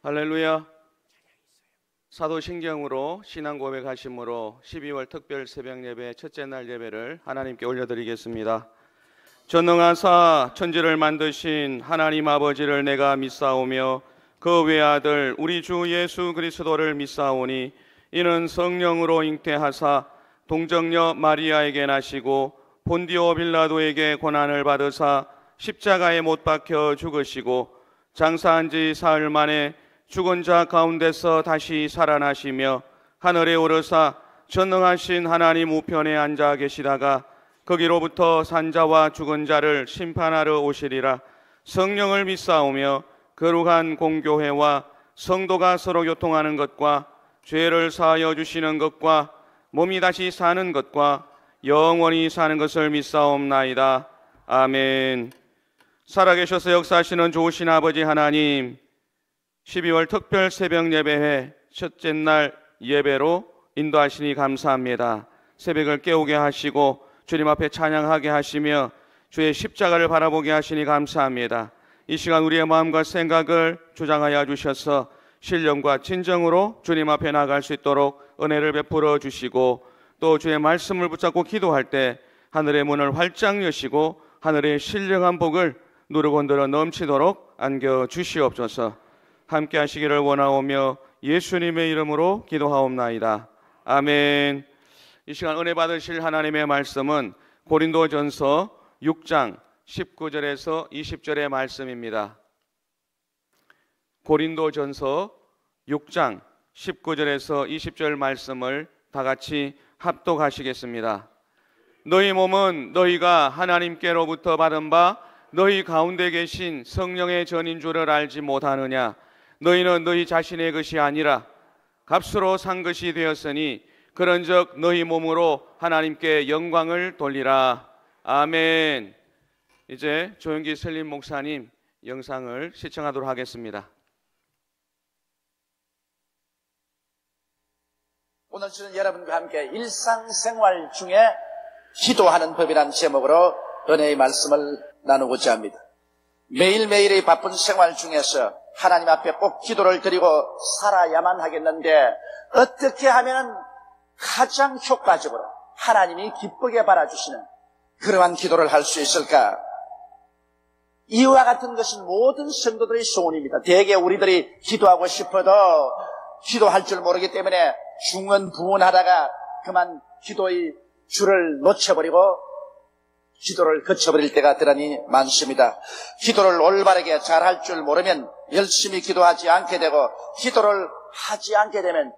할렐루야. 사도신경으로 신앙 고백하심으로 12월 특별 새벽 예배 첫째 날 예배를 하나님께 올려드리겠습니다. 전능하사 천지를 만드신 하나님 아버지를 내가 믿사오며 그 외아들 우리 주 예수 그리스도를 믿사오니 이는 성령으로 잉태하사 동정녀 마리아에게 나시고 본디오 빌라도에게 고난을 받으사 십자가에 못 박혀 죽으시고 장사한 지 사흘 만에 죽은 자 가운데서 다시 살아나시며 하늘에 오르사 전능하신 하나님 우편에 앉아 계시다가 거기로부터 산자와 죽은 자를 심판하러 오시리라. 성령을 믿사오며 거룩한 공교회와 성도가 서로 교통하는 것과 죄를 사하여 주시는 것과 몸이 다시 사는 것과 영원히 사는 것을 믿사옵나이다. 아멘. 살아계셔서 역사하시는 좋으신 아버지 하나님, 12월 특별 새벽 예배회 첫째 날 예배로 인도하시니 감사합니다. 새벽을 깨우게 하시고 주님 앞에 찬양하게 하시며 주의 십자가를 바라보게 하시니 감사합니다. 이 시간 우리의 마음과 생각을 주장하여 주셔서 신령과 진정으로 주님 앞에 나갈 수 있도록 은혜를 베풀어 주시고 또 주의 말씀을 붙잡고 기도할 때 하늘의 문을 활짝 여시고 하늘의 신령한 복을 누르곤들어 넘치도록 안겨 주시옵소서. 함께 하시기를 원하오며 예수님의 이름으로 기도하옵나이다. 아멘. 이 시간 은혜 받으실 하나님의 말씀은 고린도전서 6장 19절에서 20절의 말씀입니다. 고린도전서 6장 19절에서 20절 말씀을 다 같이 합독하시겠습니다. 너희 몸은 너희가 하나님께로부터 받은 바 너희 가운데 계신 성령의 전인 줄을 알지 못하느냐? 너희는 너희 자신의 것이 아니라 값으로 산 것이 되었으니 그런즉 너희 몸으로 하나님께 영광을 돌리라. 아멘. 이제 조영기 설림 목사님 영상을 시청하도록 하겠습니다. 오늘 저는 여러분과 함께 일상생활 중에 기도하는 법이라는 제목으로 은혜의 말씀을 나누고자 합니다. 매일매일의 바쁜 생활 중에서 하나님 앞에 꼭 기도를 드리고 살아야만 하겠는데 어떻게 하면 가장 효과적으로 하나님이 기쁘게 바라주시는 그러한 기도를 할 수 있을까? 이와 같은 것이 모든 성도들의 소원입니다. 대개 우리들이 기도하고 싶어도 기도할 줄 모르기 때문에 중언부언하다가 그만 기도의 줄을 놓쳐버리고 기도를 거쳐버릴 때가 대단히 많습니다. 기도를 올바르게 잘할 줄 모르면 열심히 기도하지 않게 되고 기도를 하지 않게 되면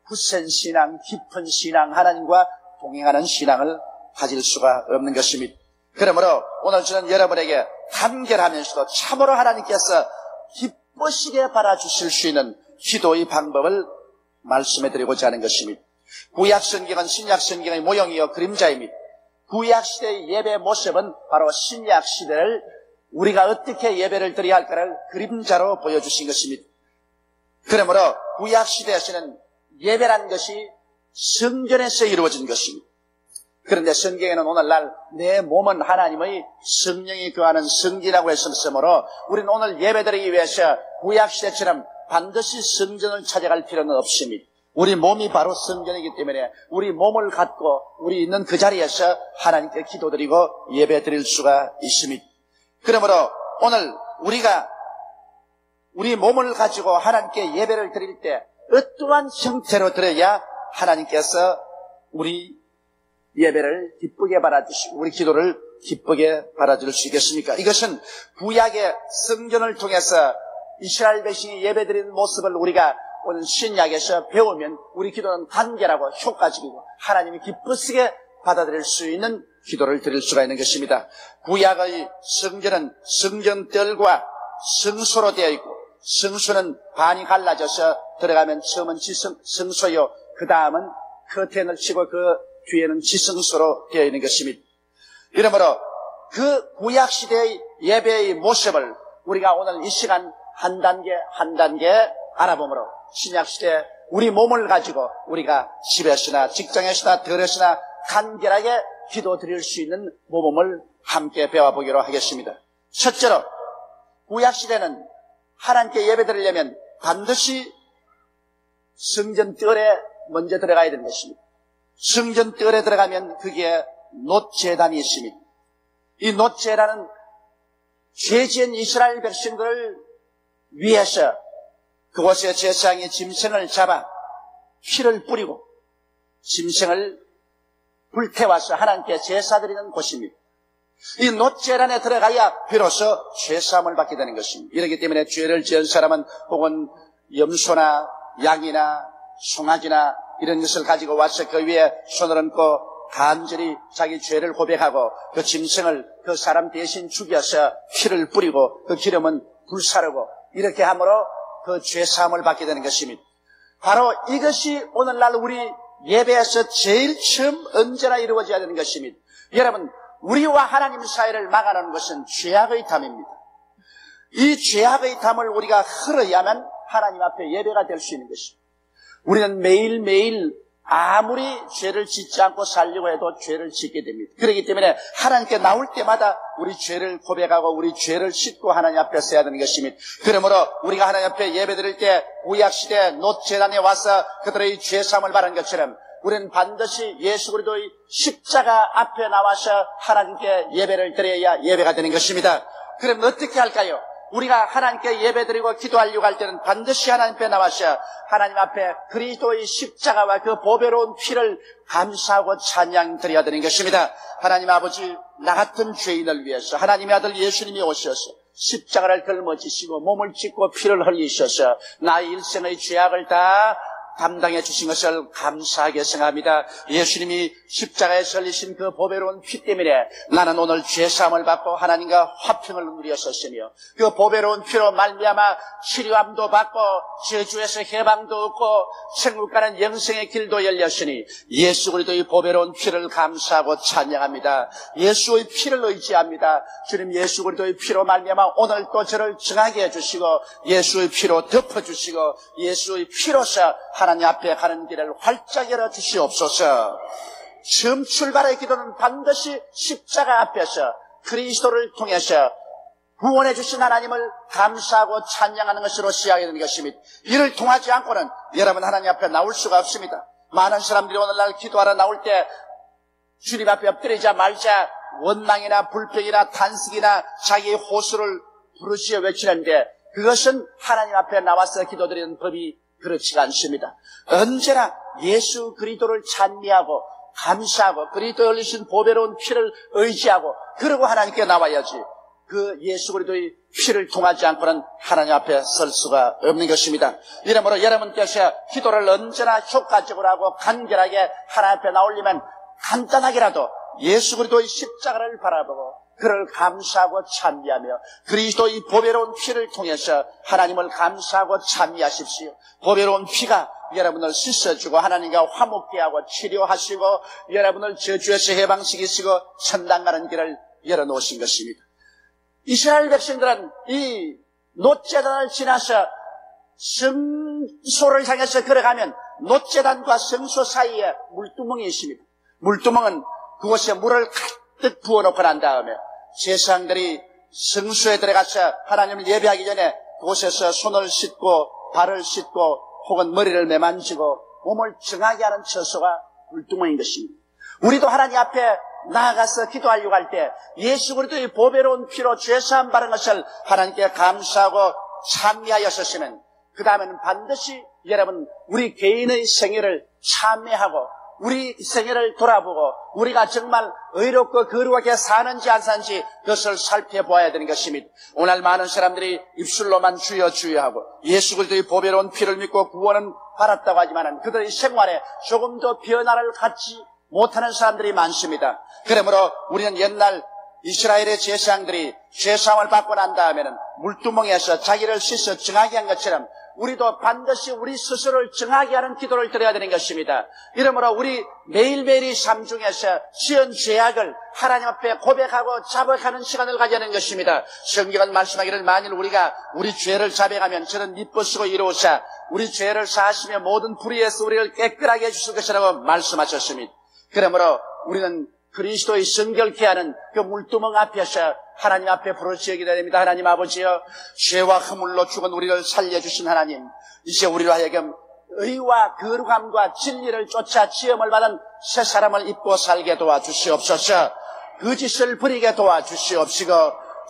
굳센 신앙, 깊은 신앙, 하나님과 동행하는 신앙을 가질 수가 없는 것입니다. 그러므로 오늘 저는 여러분에게 간결하면서도 참으로 하나님께서 기쁘시게 바라주실 수 있는 기도의 방법을 말씀해드리고자 하는 것입니다. 구약성경은 신약성경의 모형이요 그림자입니다. 구약시대의 예배 모습은 바로 신약시대를 우리가 어떻게 예배를 드려야 할까를 그림자로 보여주신 것입니다. 그러므로 구약시대에서는 예배란 것이 성전에서 이루어진 것입니다. 그런데 성경에는 오늘날 내 몸은 하나님의 성령이 거하는 성전이라고 했으므로 우리는 오늘 예배드리기 위해서 구약시대처럼 반드시 성전을 찾아갈 필요는 없습니다. 우리 몸이 바로 성전이기 때문에 우리 몸을 갖고 우리 있는 그 자리에서 하나님께 기도드리고 예배 드릴 수가 있습니다. 그러므로 오늘 우리가 우리 몸을 가지고 하나님께 예배를 드릴 때 어떠한 형태로 드려야 하나님께서 우리 예배를 기쁘게 받아주시고 우리 기도를 기쁘게 받아줄 수 있겠습니까? 이것은 구약의 성전을 통해서 이스라엘 백성이 예배드리는 모습을 우리가 오늘 신약에서 배우면 우리 기도는 간결하고 효과적이고 하나님이 기쁘시게 받아들일 수 있는 기도를 드릴 수가 있는 것입니다. 구약의 성전은 성전들과 성소로 되어 있고 성소는 반이 갈라져서 들어가면 처음은 성소요 그 다음은 커튼을 치고 그 뒤에는 지성소로 되어 있는 것입니다. 이러므로 그 구약시대의 예배의 모습을 우리가 오늘 이 시간 한 단계 한 단계 알아보므로 신약시대 우리 몸을 가지고 우리가 집에서나 직장에서나 들에서나 간결하게 기도 드릴 수 있는 모범을 함께 배워보기로 하겠습니다. 첫째로 구약시대는 하나님께 예배드리려면 반드시 성전 뜰에 먼저 들어가야 되는 것입니다. 성전 뜰에 들어가면 거기에 놋제단이 있습니다. 이 놋제단은 죄 지은 이스라엘 백성들을 위해서 그곳에 제사장이 짐승을 잡아 피를 뿌리고 짐승을 불태워서 하나님께 제사 드리는 곳입니다. 이 놋제단에 들어가야 비로소 죄사함을 받게 되는 것입니다. 이렇기 때문에 죄를 지은 사람은 혹은 염소나 양이나 송아지나 이런 것을 가지고 와서 그 위에 손을 얹고 간절히 자기 죄를 고백하고 그 짐승을 그 사람 대신 죽여서 피를 뿌리고 그 기름은 불사르고 이렇게 함으로 그 죄사함을 받게 되는 것입니다. 바로 이것이 오늘날 우리 예배에서 제일 처음 언제나 이루어져야 되는 것입니다. 여러분, 우리와 하나님 사이를 막아놓는 것은 죄악의 담입니다. 이 죄악의 담을 우리가 흘러야만 하나님 앞에 예배가 될 수 있는 것입니다. 우리는 매일매일 아무리 죄를 짓지 않고 살려고 해도 죄를 짓게 됩니다. 그렇기 때문에 하나님께 나올 때마다 우리 죄를 고백하고 우리 죄를 씻고 하나님 앞에 서야 되는 것입니다. 그러므로 우리가 하나님 앞에 예배드릴 때 구약시대 놋제단에 와서 그들의 죄사함을 받은 것처럼 우리는 반드시 예수 그리스도의 십자가 앞에 나와서 하나님께 예배를 드려야 예배가 되는 것입니다. 그럼 어떻게 할까요? 우리가 하나님께 예배드리고 기도하려고 할 때는 반드시 하나님 앞에 나와서 하나님 앞에 그리스도의 십자가와 그 보배로운 피를 감사하고 찬양드려야 되는 것입니다. 하나님 아버지, 나 같은 죄인을 위해서 하나님의 아들 예수님이 오셔서 십자가를 걸머지시고 몸을 찢고 피를 흘리셔서 나의 일생의 죄악을 다 담당해 주신 것을 감사하게 생각합니다. 예수님이 십자가에 설리신 그 보배로운 피 때문에 나는 오늘 죄사함을 받고 하나님과 화평을 누렸었으며 그 보배로운 피로 말미암아 치료함도 받고 저주에서 해방도 얻고 천국 가는 영생의 길도 열렸으니 예수 그리스도의 보배로운 피를 감사하고 찬양합니다. 예수의 피를 의지합니다. 주님, 예수 그리스도의 피로 말미암아 오늘 또 저를 정하게 해주시고 예수의 피로 덮어주시고 예수의 피로서 하나님 앞에 가는 길을 활짝 열어주시옵소서. 처음 출발의 기도는 반드시 십자가 앞에서 그리스도를 통해서 구원해 주신 하나님을 감사하고 찬양하는 것으로 시작해야 되는 것입니다. 이를 통하지 않고는 여러분 하나님 앞에 나올 수가 없습니다. 많은 사람들이 오늘날 기도하러 나올 때 주님 앞에 엎드리자 말자 원망이나 불평이나 탄식이나 자기의 호소를 부르시어 외치는데 그것은 하나님 앞에 나와서 기도드리는 법이 그렇지가 않습니다. 언제나 예수 그리스도를 찬미하고 감사하고 그리스도에 흘리신 보배로운 피를 의지하고 그러고 하나님께 나와야지 그 예수 그리스도의 피를 통하지 않고는 하나님 앞에 설 수가 없는 것입니다. 이러므로 여러분께서 기도를 언제나 효과적으로 하고 간결하게 하나님 앞에 나오려면 간단하게라도 예수 그리스도의 십자가를 바라보고 그를 감사하고 찬미하며 그리스도의 보배로운 피를 통해서 하나님을 감사하고 찬미하십시오. 보배로운 피가 여러분을 씻어주고 하나님과 화목케 하고 치료하시고 여러분을 저주에서 해방시키시고 천당 가는 길을 열어놓으신 것입니다. 이스라엘 백성들은 이 놋제단을 지나서 성소를 향해서 걸어가면 놋제단과 성소 사이에 물두멍이 있습니다. 물두멍은 그곳에 물을 가득 부어놓고 난 다음에 제사장들이 성소에 들어가서 하나님을 예배하기 전에 그곳에서 손을 씻고 발을 씻고 혹은 머리를 매만지고 몸을 정하게 하는 처소가 물두멍인 것입니다. 우리도 하나님 앞에 나아가서 기도하려고 할 때 예수 그리스도의 보배로운 피로 죄사함 받은 것을 하나님께 감사하고 찬미하였으면 그 다음에는 반드시 여러분 우리 개인의 생애를 참회하고 우리 생애를 돌아보고 우리가 정말 의롭고 거룩하게 사는지 안 사는지 그것을 살펴보아야 되는 것입니다. 오늘 많은 사람들이 입술로만 주여 주여 하고 예수 그리스도의 보배로운 피를 믿고 구원은 받았다고 하지만 그들의 생활에 조금 더 변화를 갖지 못하는 사람들이 많습니다. 그러므로 우리는 옛날 이스라엘의 제사장들이 죄사함을 받고 난 다음에는 물두멍에서 자기를 씻어 정하게 한 것처럼 우리도 반드시 우리 스스로를 정하게 하는 기도를 드려야 되는 것입니다. 이러므로 우리 매일매일의 삶 중에서 지은 죄악을 하나님 앞에 고백하고 자백하는 시간을 가져야 하는 것입니다. 성경은 말씀하기를 만일 우리가 우리 죄를 자백하면 저는 미쁘시고 이로우사 우리 죄를 사하시며 모든 불의에서 우리를 깨끗하게 해주실 것이라고 말씀하셨습니다. 그러므로 우리는 그리스도의 성결케 하는 그 물두멍 앞에서 하나님 앞에 부르짖기도 됩니다. 하나님 아버지여, 죄와 허물로 죽은 우리를 살려주신 하나님, 이제 우리로 하여금 의와 거룩함과 진리를 쫓아 지음을 받은 새 사람을 입고 살게 도와주시옵소서. 거짓을 버리게 도와주시옵시고,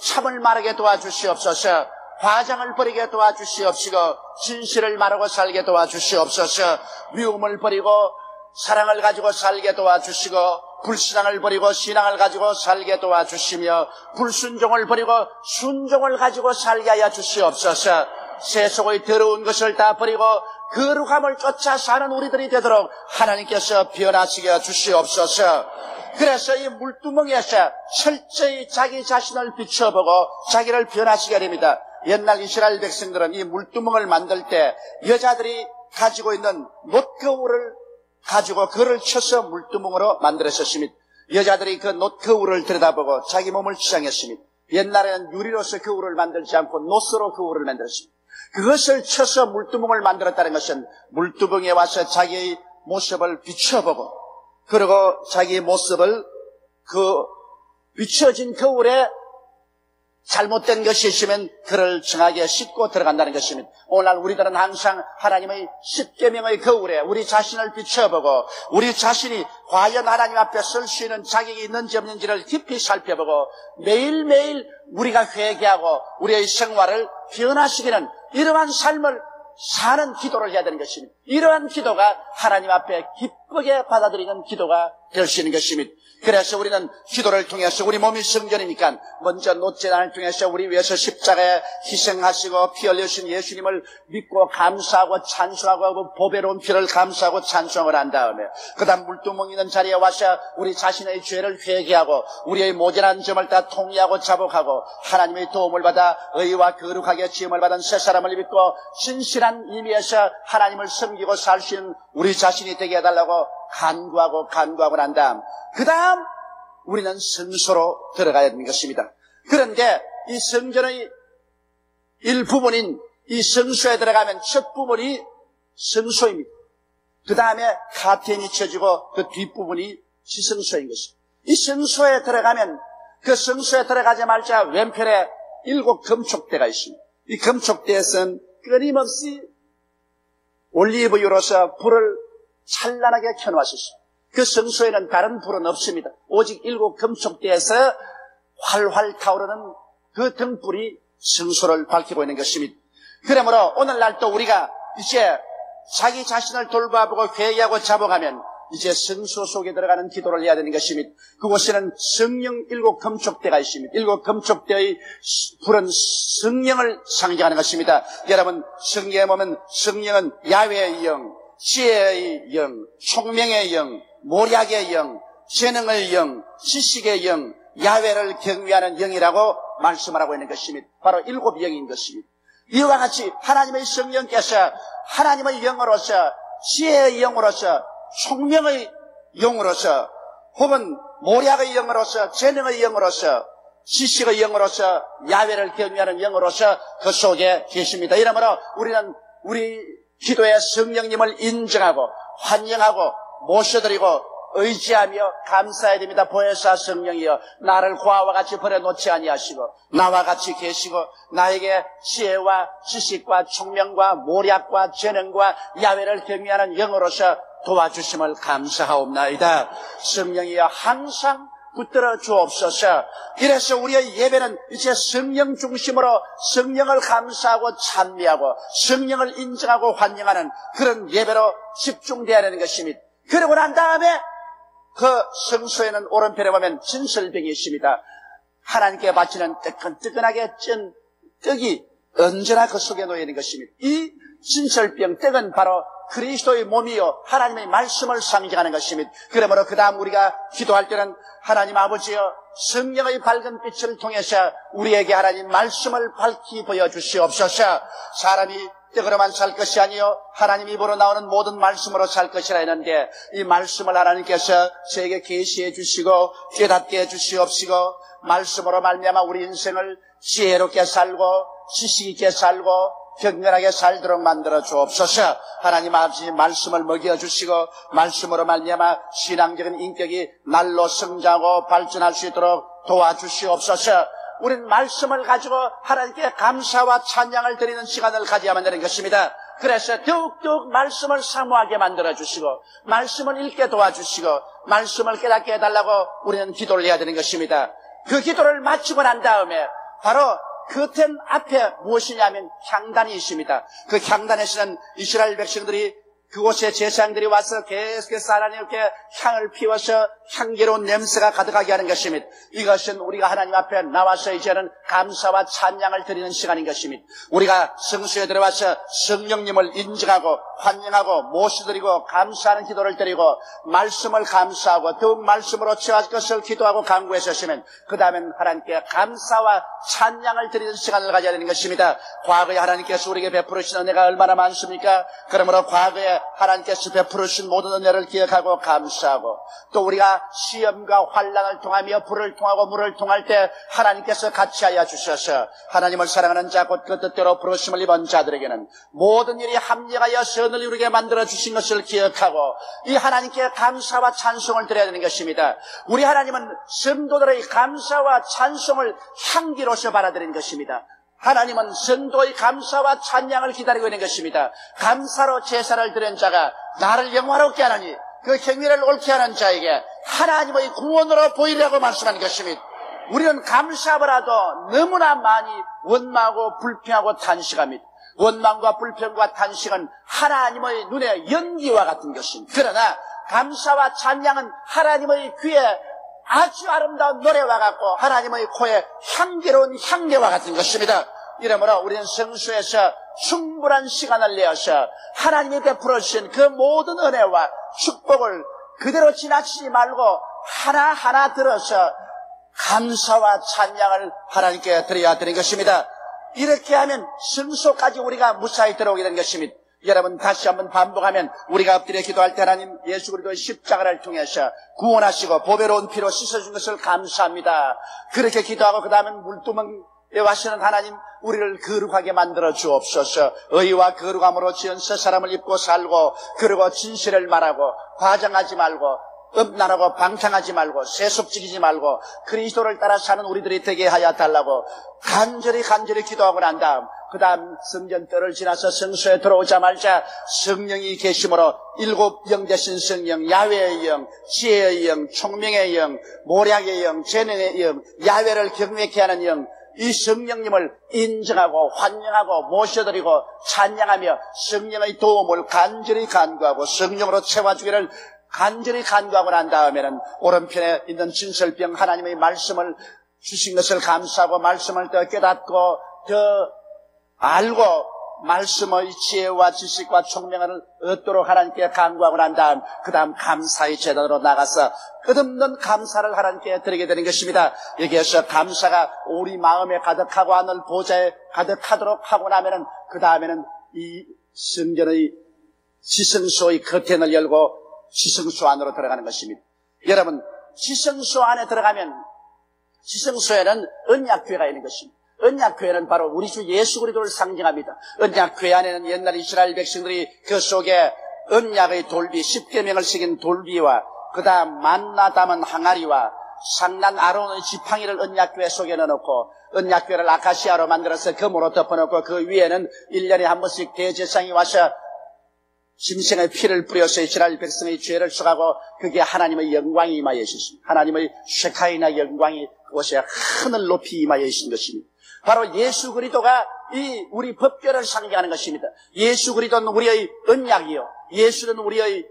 참을 말하게 도와주시옵소서. 과장을 버리게 도와주시옵시고, 진실을 말하고 살게 도와주시옵소서. 미움을 버리고 사랑을 가지고 살게 도와주시고, 불신앙을 버리고 신앙을 가지고 살게 도와주시며, 불순종을 버리고 순종을 가지고 살게 하여 주시옵소서. 세속의 더러운 것을 다 버리고 거룩함을 쫓아 사는 우리들이 되도록 하나님께서 변화시켜 주시옵소서. 그래서 이 물두멍에서 철저히 자기 자신을 비춰보고 자기를 변화시켜야 됩니다. 옛날 이스라엘 백성들은 이 물두멍을 만들 때 여자들이 가지고 있는 놋거울을 가지고 그를 쳐서 물두멍으로 만들었습니다. 여자들이 그 놋거울을 들여다보고 자기 몸을 치장했습니다. 옛날에는 유리로서 거울을 만들지 않고 놋으로 거울을 만들었습니다. 그것을 쳐서 물두멍을 만들었다는 것은 물두멍에 와서 자기의 모습을 비춰보고, 그리고 자기의 모습을 그 비춰진 거울에 잘못된 것이 있으면 그를 정하게 씻고 들어간다는 것입니다. 오늘날 우리들은 항상 하나님의 십계명의 거울에 우리 자신을 비춰보고 우리 자신이 과연 하나님 앞에 설 수 있는 자격이 있는지 없는지를 깊이 살펴보고 매일매일 우리가 회개하고 우리의 생활을 변화시키는 이러한 삶을 사는 기도를 해야 되는 것입니다. 이러한 기도가 하나님 앞에 기쁘게 받아들이는 기도가 될 수 있는 것입니다. 그래서 우리는 기도를 통해서 우리 몸이 성전이니까 먼저 놋제단을 통해서 우리 위해서 십자가에 희생하시고 피 흘리신 예수님을 믿고 감사하고 찬송하고 보배로운 피를 감사하고 찬송을 한 다음에 그 다음 물두멍 있는 자리에 와서 우리 자신의 죄를 회개하고 우리의 모자란 점을 다 통리하고 자복하고 하나님의 도움을 받아 의와 거룩하게 지음을 받은 새 사람을 믿고 진실한 의미에서 하나님을 섬기고 살 수 있는 우리 자신이 되게 해달라고 간구하고 난 다음 그 다음 우리는 성소로 들어가야 되는 것입니다. 그런데 이 성전의 일부분인 이 성소에 들어가면 첫 부분이 성소입니다. 그 다음에 카텐이 쳐지고 그 뒷부분이 지성소인 것입니다. 이 성소에 들어가면 그 성소에 들어가자마자 왼편에 7 금촉대가 있습니다. 이 금촉대에서는 끊임없이 올리브유로서 불을 찬란하게 켜놓으셨습니다. 그 성소에는 다른 불은 없습니다. 오직 7 금촉대에서 활활 타오르는 그 등불이 성소를 밝히고 있는 것입니다. 그러므로 오늘날 또 우리가 이제 자기 자신을 돌봐보고 회개하고 자복하면 이제 성소 속에 들어가는 기도를 해야 되는 것입니다. 그곳에는 성령 7 금촉대가 있습니다. 7 금촉대의 불은 성령을 상징하는 것입니다. 여러분, 성경에 보면 성령은 야훼의 영, 지혜의 영, 총명의 영, 모략의 영, 재능의 영, 지식의 영, 야훼를 경외하는 영이라고 말씀을 하고 있는 것입니다. 바로 7 영인 것입니다. 이와 같이 하나님의 성령께서 하나님의 영으로서, 지혜의 영으로서, 총명의 영으로서, 혹은 모략의 영으로서, 재능의 영으로서, 지식의 영으로서, 야훼를 경외하는 영으로서 그 속에 계십니다. 이러므로 우리는 우리 기도의 성령님을 인정하고 환영하고 모셔드리고 의지하며 감사해야 됩니다. 보혜사 성령이여, 나를 고아와 같이 버려놓지 아니하시고 나와 같이 계시고 나에게 지혜와 지식과 총명과 모략과 재능과 야훼를 경외하는 영으로서 도와주심을 감사하옵나이다. 성령이여, 항상 붙들어 주옵소서. 이래서 우리의 예배는 이제 성령 중심으로 성령을 감사하고 찬미하고 성령을 인정하고 환영하는 그런 예배로 집중되어야 하는 것입니다. 그러고 난 다음에 그 성소에는 오른편에 보면 진설병이 있습니다. 하나님께 바치는 뜨끈뜨끈하게 찐 떡이 언제나 그 속에 놓여 있는 것입니다. 이 진설병 떡은 바로 그리스도의 몸이요 하나님의 말씀을 상징하는 것입니다. 그러므로 그 다음 우리가 기도할 때는 하나님 아버지여, 성령의 밝은 빛을 통해서 우리에게 하나님 말씀을 밝히 보여주시옵소서. 사람이 떡으로만 살 것이 아니요 하나님 입으로 나오는 모든 말씀으로 살 것이라 했는데 이 말씀을 하나님께서 저에게 계시해 주시고 깨닫게 해 주시옵시고 말씀으로 말미암아 우리 인생을 지혜롭게 살고 지식 있게 살고 격렬하게 살도록 만들어 주옵소서. 하나님 아버지 말씀을 먹여주시고 말씀으로 말미암아 신앙적인 인격이 날로 성장하고 발전할 수 있도록 도와주시옵소서. 우린 말씀을 가지고 하나님께 감사와 찬양을 드리는 시간을 가져야만 되는 것입니다. 그래서 더욱더욱 말씀을 사모하게 만들어주시고 말씀을 읽게 도와주시고 말씀을 깨닫게 해달라고 우리는 기도를 해야 되는 것입니다. 그 기도를 마치고 난 다음에 바로 커튼 앞에 무엇이냐면 향단이 있습니다. 그 향단에서는 이스라엘 백성들이 그곳에 제사장들이 와서 계속해서 하나님께 향을 피워서 향기로운 냄새가 가득하게 하는 것입니다. 이것은 우리가 하나님 앞에 나와서 이제는 감사와 찬양을 드리는 시간인 것입니다. 우리가 성수에 들어와서 성령님을 인정하고 환영하고 모시드리고 감사하는 기도를 드리고 말씀을 감사하고 더욱 말씀으로 채워질 것을 기도하고 간구했었으면 그 다음엔 하나님께 감사와 찬양을 드리는 시간을 가져야 되는 것입니다. 과거에 하나님께서 우리에게 베풀으신 은혜가 얼마나 많습니까? 그러므로 과거에 하나님께서 베풀으신 모든 은혜를 기억하고 감사하고 또 우리가 시험과 환난을 통하며 불을 통하고 물을 통할 때 하나님께서 같이 하여 주셔서 하나님을 사랑하는 자 곧 그 뜻대로 부르심을 입은 자들에게는 모든 일이 합력하여 선을 이루게 만들어 주신 것을 기억하고 이 하나님께 감사와 찬송을 드려야 되는 것입니다. 우리 하나님은 성도들의 감사와 찬송을 향기로서 받아들인 것입니다. 하나님은 성도의 감사와 찬양을 기다리고 있는 것입니다. 감사로 제사를 드린 자가 나를 영화롭게 하나니 그 행위를 옳게 하는 자에게 하나님의 구원으로 보이려고 말씀하는 것입니다. 우리는 감사하더라도 너무나 많이 원망하고 불평하고 탄식합니다. 원망과 불평과 탄식은 하나님의 눈에 연기와 같은 것입니다. 그러나 감사와 찬양은 하나님의 귀에 아주 아름다운 노래와 같고 하나님의 코에 향기로운 향기와 같은 것입니다. 이러므로 우리는 성수에서 충분한 시간을 내어서 하나님이 베풀어주신 그 모든 은혜와 축복을 그대로 지나치지 말고 하나하나 들어서 감사와 찬양을 하나님께 드려야 되는 것입니다. 이렇게 하면 성소까지 우리가 무사히 들어오게 되는 것입니다. 여러분 다시 한번 반복하면 우리가 엎드려 기도할 때 하나님 예수 그리스도의 십자가를 통해서 구원하시고 보배로운 피로 씻어준 것을 감사합니다. 그렇게 기도하고 그 다음엔 물두멍에 와시는 하나님 우리를 거룩하게 만들어 주옵소서. 의와 거룩함으로 지은 새 사람을 입고 살고 그리고 진실을 말하고 과장하지 말고 음란하고 방탕하지 말고 세속지기지 말고 그리스도를 따라 사는 우리들이 되게 하여 달라고 간절히 기도하고 난 다음 그 다음 성전뜰을 지나서 성소에 들어오자마자 성령이 계심으로 일곱 영 되신 성령, 야훼의 영, 지혜의 영, 총명의 영, 모략의 영, 재능의 영, 야훼를 경외케 하는 영, 이 성령님을 인정하고 환영하고 모셔드리고 찬양하며 성령의 도움을 간절히 간구하고 성령으로 채워주기를 간절히 간구하고 난 다음에는 오른편에 있는 진설병 하나님의 말씀을 주신 것을 감사하고 말씀을 더 깨닫고 더 알고 말씀의 지혜와 지식과 총명을 얻도록 하나님께 간구하고 난 다음 그 다음 감사의 제단으로 나가서 끝없는 감사를 하나님께 드리게 되는 것입니다. 여기에서 감사가 우리 마음에 가득하고 하늘 보좌에 가득하도록 하고 나면은 그 다음에는 이 성전의 지성소의 커튼을 열고 지성소 안으로 들어가는 것입니다. 여러분 지성소 안에 들어가면 지성소에는 언약궤가 있는 것입니다. 언약궤는 바로 우리 주 예수 그리스도를 상징합니다. 언약궤 안에는 옛날 이스라엘 백성들이 그 속에 언약의 돌비 10계명을 새긴 돌비와 그 다음 만나 담은 항아리와 상난 아론의 지팡이를 언약궤 속에 넣어놓고 언약궤를 아카시아로 만들어서 금으로 덮어놓고 그 위에는 1년에 한 번씩 대제사장이 와서 짐승의 피를 뿌려서 이스라엘 백성의 죄를 속하고 그게 하나님의 영광이 임하여 있습니다. 하나님의 쉐카이나 영광이 그곳에 하늘 높이 임하여 있는 것입니다. 바로 예수 그리스도가 이 우리 법궤를 상징하는 것입니다. 예수 그리스도는 우리의 언약이요, 예수는 우리의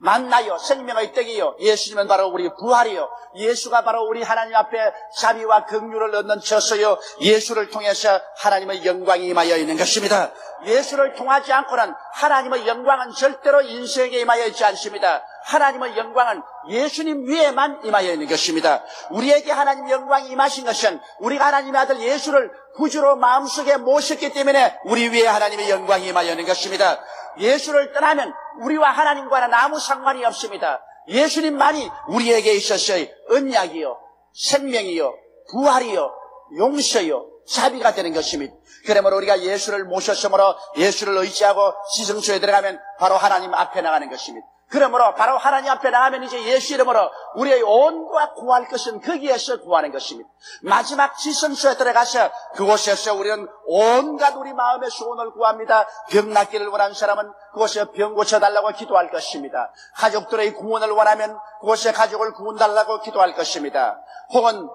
만나요, 생명의 떡이요, 예수님은 바로 우리 부활이요, 예수가 바로 우리 하나님 앞에 자비와 긍휼을 얻는 처소요, 예수를 통해서 하나님의 영광이 임하여 있는 것입니다. 예수를 통하지 않고는 하나님의 영광은 절대로 인생에게 임하여 있지 않습니다. 하나님의 영광은 예수님 위에만 임하여 있는 것입니다. 우리에게 하나님의 영광이 임하신 것은 우리가 하나님의 아들 예수를 구주로 마음속에 모셨기 때문에 우리 위에 하나님의 영광이 임하여 있는 것입니다. 예수를 떠나면 우리와 하나님과는 아무 상관이 없습니다. 예수님만이 우리에게 있어서 언약이요, 생명이요, 부활이요, 용서요, 자비가 되는 것입니다. 그러므로 우리가 예수를 모셨으므로 예수를 의지하고 지성소에 들어가면 바로 하나님 앞에 나가는 것입니다. 그러므로 바로 하나님 앞에 나가면 이제 예수 이름으로 우리의 온과 구할 것은 거기에서 구하는 것입니다. 마지막 지성소에 들어가서 그곳에서 우리는 온갖 우리 마음의 소원을 구합니다. 병 낫기를 원하는 사람은 그곳에 병 고쳐달라고 기도할 것입니다. 가족들의 구원을 원하면 그곳에 가족을 구원달라고 기도할 것입니다. 혹은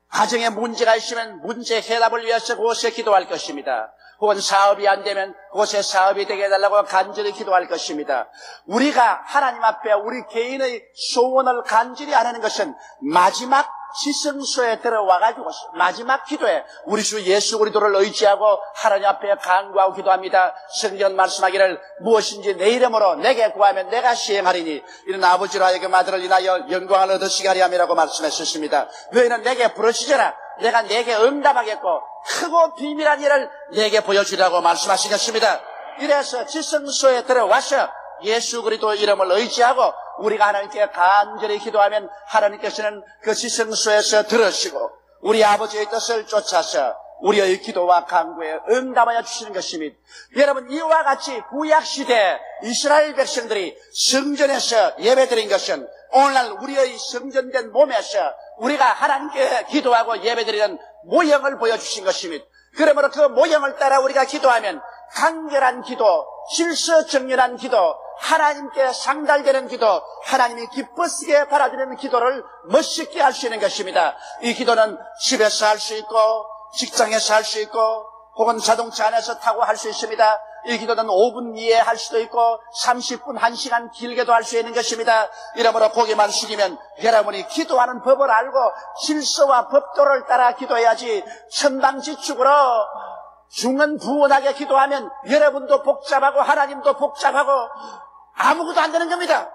가정에 문제가 있으면 문제 해답을 위해서 그곳에 기도할 것입니다. 혹은 사업이 안 되면 그곳에 사업이 되게 해달라고 간절히 기도할 것입니다. 우리가 하나님 앞에 우리 개인의 소원을 간절히 안 하는 것은 마지막 지성소에 들어와가지고 마지막 기도에 우리 주 예수 그리스도를 의지하고 하나님 앞에 간구하고 기도합니다. 성경 말씀하기를 무엇인지 내 이름으로 내게 구하면 내가 시행하리니 이런 아버지로 하여금 아들을 인하여 영광을 얻으시게 하리 함이라고 말씀하셨습니다. 너희는 내게 부르시잖아. 내가 내게 응답하겠고 크고 비밀한 일을 내게 보여주리라고 말씀하시겠습니다. 이래서 지성소에 들어와서 예수 그리스도 이름을 의지하고 우리가 하나님께 간절히 기도하면 하나님께서는 그 지성소에서 들으시고 우리 아버지의 뜻을 쫓아서 우리의 기도와 간구에 응답하여 주시는 것입니다. 여러분, 이와 같이 구약시대 이스라엘 백성들이 성전에서 예배드린 것은 오늘날 우리의 성전된 몸에서 우리가 하나님께 기도하고 예배드리는 모형을 보여주신 것입니다. 그러므로 그 모형을 따라 우리가 기도하면 간결한 기도, 질서정연한 기도, 하나님께 상달되는 기도, 하나님이 기쁘시게 바라드리는 기도를 멋있게 할 수 있는 것입니다. 이 기도는 집에서 할 수 있고 직장에서 할 수 있고 혹은 자동차 안에서 타고 할 수 있습니다. 이 기도는 5분 이에 할 수도 있고 30분, 1시간 길게도 할 수 있는 것입니다. 이러므로 고개만 숙이면 여러분이 기도하는 법을 알고 질서와 법도를 따라 기도해야지 천방지축으로 중언부언하게 기도하면 여러분도 복잡하고 하나님도 복잡하고 아무것도 안 되는 겁니다.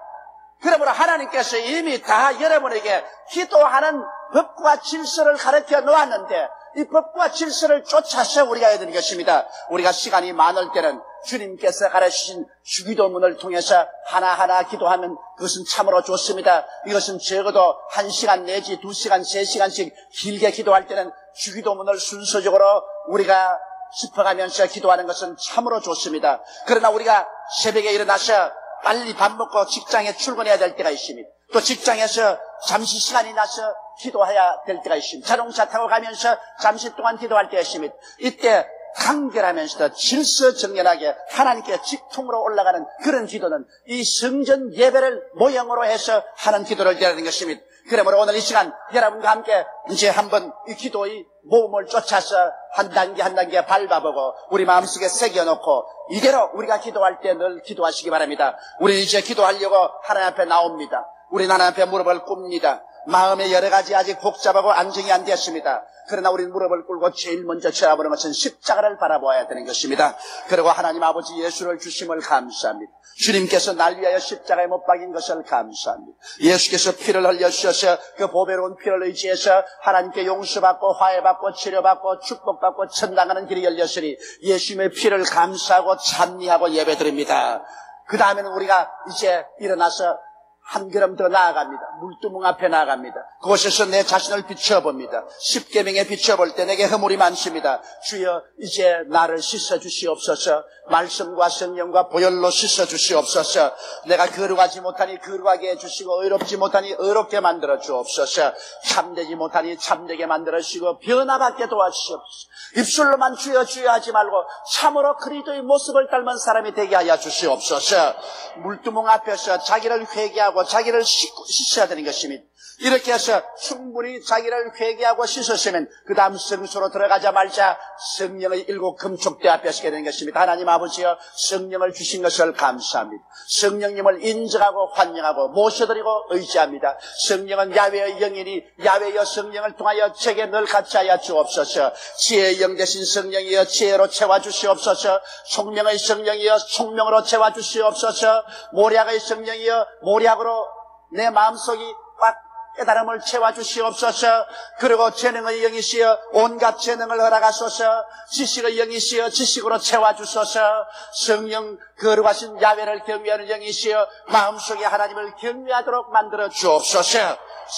그러므로 하나님께서 이미 다 여러분에게 기도하는 법과 질서를 가르쳐 놓았는데 이 법과 질서를 쫓아서 우리가 해야 되는 것입니다. 우리가 시간이 많을 때는 주님께서 가르치신 주기도문을 통해서 하나하나 기도하면 그것은 참으로 좋습니다. 이것은 적어도 1시간 내지 2시간, 3시간씩 길게 기도할 때는 주기도문을 순서적으로 우리가 짚어가면서 기도하는 것은 참으로 좋습니다. 그러나 우리가 새벽에 일어나서 빨리 밥 먹고 직장에 출근해야 될 때가 있습니다. 또 직장에서 잠시 시간이 나서 기도해야 될 때가 있습니다. 자동차 타고 가면서 잠시 동안 기도할 때가 있습니다. 이때 간결하면서도 질서정연하게 하나님께 직통으로 올라가는 그런 기도는 이 성전 예배를 모형으로 해서 하는 기도를 드리는 것입니다. 그러므로 오늘 이 시간 여러분과 함께 이제 한번 이 기도의 모험을 쫓아서 한 단계 한 단계 밟아보고 우리 마음속에 새겨놓고 이대로 우리가 기도할 때 늘 기도하시기 바랍니다. 우리 이제 기도하려고 하나님 앞에 나옵니다. 우리 하나님 앞에 무릎을 꿇습니다. 마음에 여러 가지 아직 복잡하고 안정이 안 됐습니다. 그러나 우리는 무릎을 꿇고 제일 먼저 쳐다보는 것은 십자가를 바라보아야 되는 것입니다. 그리고 하나님 아버지 예수를 주심을 감사합니다. 주님께서 날 위하여 십자가에 못 박인 것을 감사합니다. 예수께서 피를 흘려주셔서 그 보배로운 피를 의지해서 하나님께 용서받고 화해받고 치료받고 축복받고 천당하는 길이 열렸으니 예수님의 피를 감사하고 찬미하고 예배드립니다. 그 다음에는 우리가 이제 일어나서 한 걸음 더 나아갑니다. 물두멍 앞에 나아갑니다. 그곳에서 내 자신을 비춰봅니다. 십계명에 비춰볼 때 내게 허물이 많습니다. 주여 이제 나를 씻어주시옵소서. 말씀과 성령과 보혈로 씻어주시옵소서. 내가 거룩하지 못하니 거룩하게 해주시고 의롭지 못하니 의롭게 만들어 주옵소서. 참되지 못하니 참되게 만들어 주시고 변화받게 도와주시옵소서. 입술로만 주여 주여 하지 말고 참으로 그리스도의 모습을 닮은 사람이 되게 하여 주시옵소서. 물두멍 앞에서 자기를 회개하고 자기를 씻어야 되는 것입니다. 이렇게 해서 충분히 자기를 회개하고 씻었으면 그 다음 성소로 들어가자마자 성령의 7 금촉대 앞에 서게 되는 것입니다. 하나님 아버지여, 성령을 주신 것을 감사합니다. 성령님을 인정하고 환영하고 모셔드리고 의지합니다. 성령은 야훼의 영이니 야훼여 성령을 통하여 제게 늘 같이 하여 주옵소서. 지혜의 영 대신 성령이여 지혜로 채워주시옵소서. 총명의 성령이여 총명으로 채워주시옵소서. 모략의 성령이여 모략으로 내 마음속이 꽉 깨달음을 채워주시옵소서. 그리고 재능의 영이시여 온갖 재능을 허락하소서. 지식의 영이시여 지식으로 채워주소서. 성령 거룩하신 야훼를 경외하는 영이시여 마음속에 하나님을 경외하도록 만들어 주옵소서.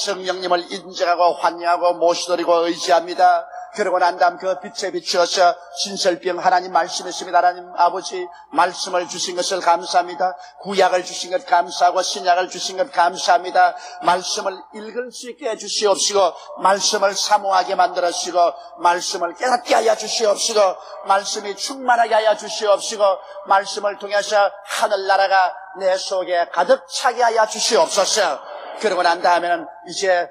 성령님을 인정하고 환영하고 모시드리고 의지합니다. 그러고 난 다음 그 빛에 비추어서 신설병 하나님 말씀이십니다. 하나님 아버지 말씀을 주신 것을 감사합니다. 구약을 주신 것 감사하고 신약을 주신 것 감사합니다. 말씀을 읽을 수 있게 해주시옵시고 말씀을 사모하게 만들어주시고 말씀을 깨닫게 하여 주시옵시고 말씀이 충만하게 하여 주시옵시고 말씀을 통해서 하늘나라가 내 속에 가득 차게 하여 주시옵소서. 그러고 난 다음에는 이제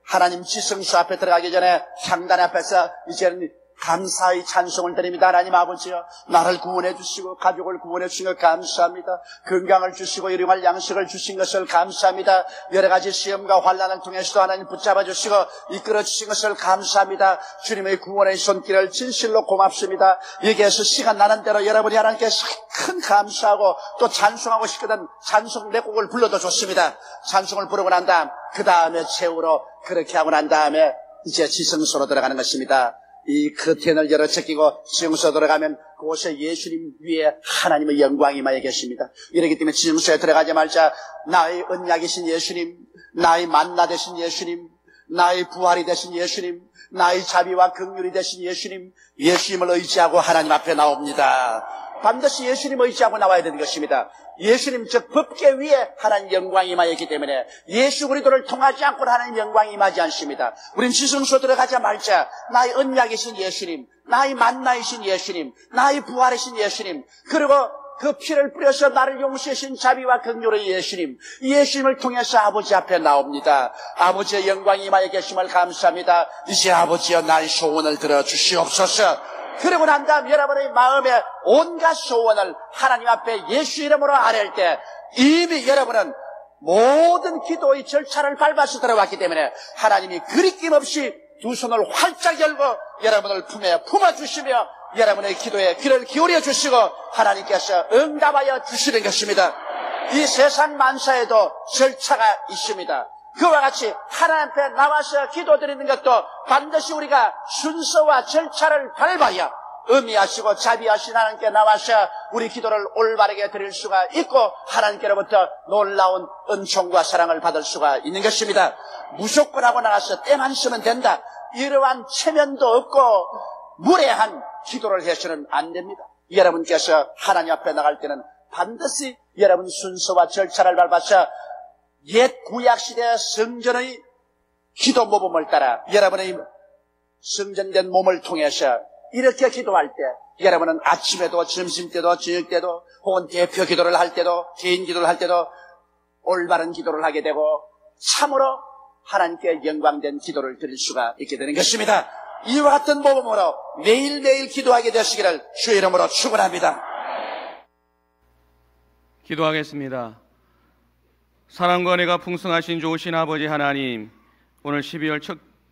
하나님 지성소 앞에 들어가기 전에 향단 앞에서 이제는 감사의 찬송을 드립니다. 하나님 아버지여, 나를 구원해 주시고 가족을 구원해 주신 것 감사합니다. 건강을 주시고 일용할 양식을 주신 것을 감사합니다. 여러 가지 시험과 환난을 통해서도 하나님 붙잡아 주시고 이끌어 주신 것을 감사합니다. 주님의 구원의 손길을 진실로 고맙습니다. 여기에서 시간 나는 대로 여러분이 하나님께 큰 감사하고 또 찬송하고 싶거든 찬송 내 곡을 불러도 좋습니다. 찬송을 부르고 난 다음 그 다음에 최후로 그렇게 하고 난 다음에 이제 지성소로 들어가는 것입니다. 이 커튼을 열어 제끼고 지성소에 들어가면 그곳에 예수님 위에 하나님의 영광이 임하여 계십니다. 이렇기 때문에 지성소에 들어가자마자 나의 언약이신 예수님, 나의 만나 되신 예수님, 나의 부활이 되신 예수님, 나의 자비와 긍휼이 되신 예수님, 예수님을 의지하고 하나님 앞에 나옵니다. 반드시 예수님 의지하고 나와야 되는 것입니다. 예수님 즉 법계 위에 하나님 영광이 임하였기 때문에 예수 그리스도를 통하지 않고는 하나님 영광이 임하지 않습니다. 우린 지성소 들어가자마자 나의 언약이신 예수님, 나의 만나이신 예수님, 나의 부활이신 예수님, 그리고 그 피를 뿌려서 나를 용서하신 자비와 긍휼의 예수님, 예수님을 통해서 아버지 앞에 나옵니다. 아버지의 영광이 임하여 계심을 감사합니다. 이제 아버지여 나의 소원을 들어주시옵소서. 그러고 난 다음 여러분의 마음에 온갖 소원을 하나님 앞에 예수 이름으로 아뢰을 때 이미 여러분은 모든 기도의 절차를 밟아서 들어왔기 때문에 하나님이 그리낌 없이 두 손을 활짝 열고 여러분을 품에 품어주시며 여러분의 기도에 귀를 기울여 주시고 하나님께서 응답하여 주시는 것입니다. 이 세상 만사에도 절차가 있습니다. 그와 같이 하나님 앞에 나와서 기도드리는 것도 반드시 우리가 순서와 절차를 밟아야 의미하시고 자비하신 하나님께 나와서 우리 기도를 올바르게 드릴 수가 있고 하나님께로부터 놀라운 은총과 사랑을 받을 수가 있는 것입니다. 무조건 하고 나가서 때만 쓰면 된다, 이러한 체면도 없고 무례한 기도를 해서는 안 됩니다. 여러분께서 하나님 앞에 나갈 때는 반드시 여러분 순서와 절차를 밟아서 옛 구약시대 성전의 기도 모범을 따라 여러분의 성전된 몸을 통해서 이렇게 기도할 때 여러분은 아침에도 점심때도 저녁때도 혹은 대표 기도를 할 때도 개인 기도를 할 때도 올바른 기도를 하게 되고 참으로 하나님께 영광된 기도를 드릴 수가 있게 되는 것입니다. 이와 같은 모범으로 매일매일 기도하게 되시기를 주의 이름으로 축원합니다. 기도하겠습니다. 사랑과 은혜가 풍성하신 좋으신 아버지 하나님, 오늘 12월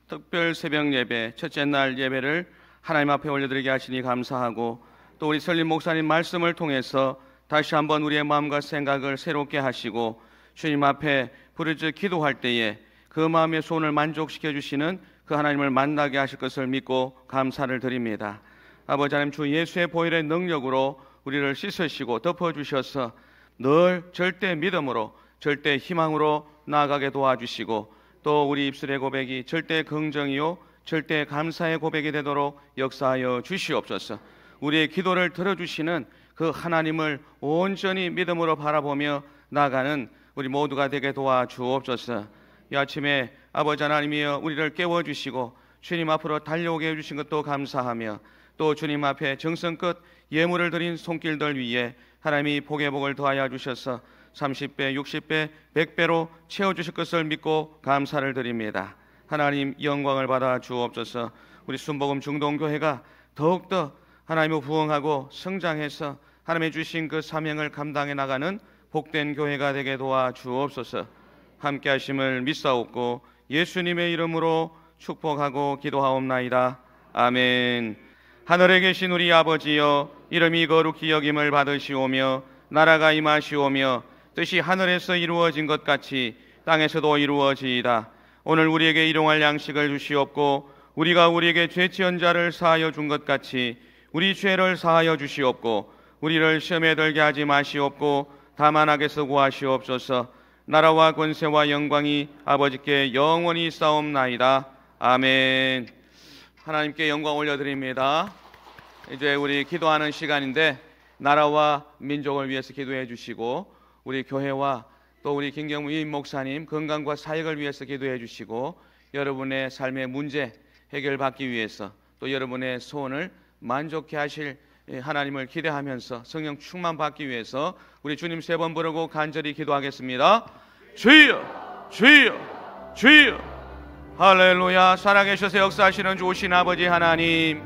특별 새벽 예배 첫째 날 예배를 하나님 앞에 올려드리게 하시니 감사하고 또 우리 설립 목사님 말씀을 통해서 다시 한번 우리의 마음과 생각을 새롭게 하시고 주님 앞에 부르짖어 기도할 때에 그 마음의 소원을 만족시켜 주시는 그 하나님을 만나게 하실 것을 믿고 감사를 드립니다. 아버지 하나님, 주 예수의 보혈의 능력으로 우리를 씻으시고 덮어주셔서 늘 절대 믿음으로 절대 희망으로 나아가게 도와주시고 또 우리 입술의 고백이 절대 긍정이요 절대 감사의 고백이 되도록 역사하여 주시옵소서. 우리의 기도를 들어주시는 그 하나님을 온전히 믿음으로 바라보며 나아가는 우리 모두가 되게 도와주옵소서. 이 아침에 아버지 하나님이여 우리를 깨워주시고 주님 앞으로 달려오게 해주신 것도 감사하며 또 주님 앞에 정성껏 예물을 드린 손길들 위에 하나님이 복의 복을 더하여 주셔서 30배, 60배, 100배로 채워주실 것을 믿고 감사를 드립니다. 하나님 영광을 받아 주옵소서. 우리 순복음 중동교회가 더욱더 하나님을 부응하고 성장해서 하나님의 주신 그 사명을 감당해 나가는 복된 교회가 되게 도와 주옵소서. 함께 하심을 믿사옵고 예수님의 이름으로 축복하고 기도하옵나이다. 아멘. 하늘에 계신 우리 아버지여, 이름이 거룩히 여김을 받으시오며 나라가 임하시오며 뜻이 하늘에서 이루어진 것 같이 땅에서도 이루어지이다. 오늘 우리에게 일용할 양식을 주시옵고 우리가 우리에게 죄 지은 자를 사하여 준 것 같이 우리 죄를 사하여 주시옵고 우리를 시험에 들게 하지 마시옵고 다만 악에서 구하시옵소서. 나라와 권세와 영광이 아버지께 영원히 싸움나이다. 아멘. 하나님께 영광 올려드립니다. 이제 우리 기도하는 시간인데 나라와 민족을 위해서 기도해 주시고 우리 교회와 또 우리 김경무 임 목사님 건강과 사역을 위해서 기도해 주시고 여러분의 삶의 문제 해결받기 위해서 또 여러분의 소원을 만족케 하실 하나님을 기대하면서 성령 충만 받기 위해서 우리 주님 3번 부르고 간절히 기도하겠습니다. 주여 주여 주여. 할렐루야. 살아계셔서 역사하시는 좋으신 아버지 하나님,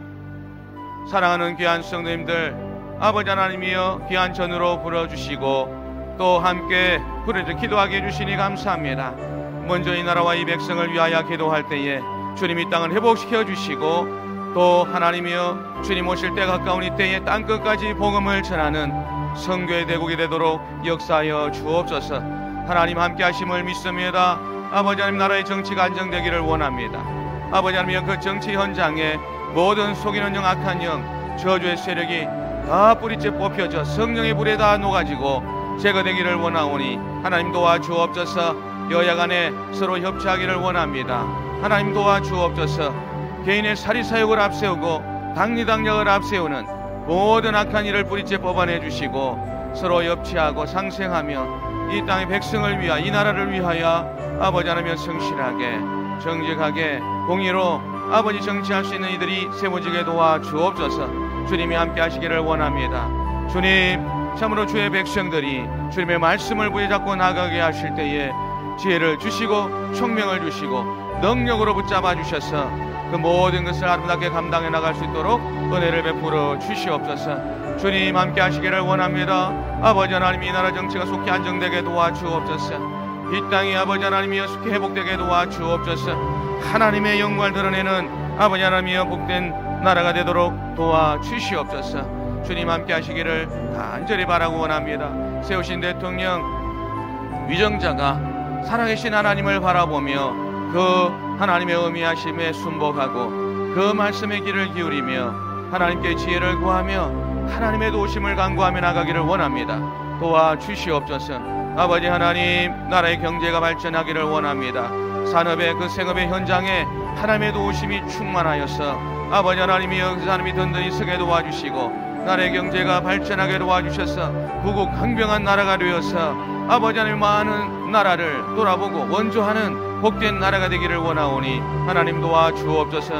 사랑하는 귀한 성도님들, 아버지 하나님이여 귀한 전으로 불러주시고 또 함께 부르짖어 기도하게 해주시니 감사합니다. 먼저 이 나라와 이 백성을 위하여 기도할 때에 주님 이 땅을 회복시켜 주시고 또 하나님이여 주님 오실 때 가까운 이 때에 땅끝까지 복음을 전하는 성교의 대국이 되도록 역사하여 주옵소서. 하나님 함께 하심을 믿습니다. 아버지 하나님, 나라의 정치가 안정되기를 원합니다. 아버지 하나님, 그 정치 현장에 모든 속이는 영, 악한 영, 저주의 세력이 다 뿌리째 뽑혀져 성령의 불에 다 녹아지고 제거되기를 원하오니 하나님 도와주옵소서. 여야 간에 서로 협치하기를 원합니다. 하나님 도와주옵소서. 개인의 사리사욕을 앞세우고 당리당략을 앞세우는 모든 악한 일을 뿌리째 뽑아내 주시고 서로 협치하고 상생하며 이 땅의 백성을 위하여, 이 나라를 위하여 아버지 하나님 성실하게 정직하게 공의로 아버지 정치할 수 있는 이들이 세워지게 도와주옵소서. 주님이 함께 하시기를 원합니다. 주님, 참으로 주의 백성들이 주님의 말씀을 부여잡고 나가게 하실 때에 지혜를 주시고 총명을 주시고 능력으로 붙잡아 주셔서 그 모든 것을 아름답게 감당해 나갈 수 있도록 은혜를 베풀어 주시옵소서. 주님 함께 하시기를 원합니다. 아버지 하나님, 이 나라 정치가 속히 안정되게 도와주옵소서. 이 땅이 아버지 하나님이여 속히 회복되게 도와주옵소서. 하나님의 영광을 드러내는 아버지 하나님이여 복된 나라가 되도록 도와주시옵소서. 주님 함께 하시기를 간절히 바라고 원합니다. 세우신 대통령 위정자가 살아계신 하나님을 바라보며 그 하나님의 의미하심에 순복하고 그 말씀의 길을 기울이며 하나님께 지혜를 구하며 하나님의 도우심을 간구하며 나가기를 원합니다. 도와주시옵소서. 아버지 하나님, 나라의 경제가 발전하기를 원합니다. 산업의 그 생업의 현장에 하나님의 도우심이 충만하여서 아버지 하나님이여 그 사람이 든든히 서게 도와주시고 나라의 경제가 발전하게 도와주셔서 구국 강병한 나라가 되어서 아버지 하나님 많은 나라를 돌아보고 원조하는 복된 나라가 되기를 원하오니 하나님 도와주옵소서.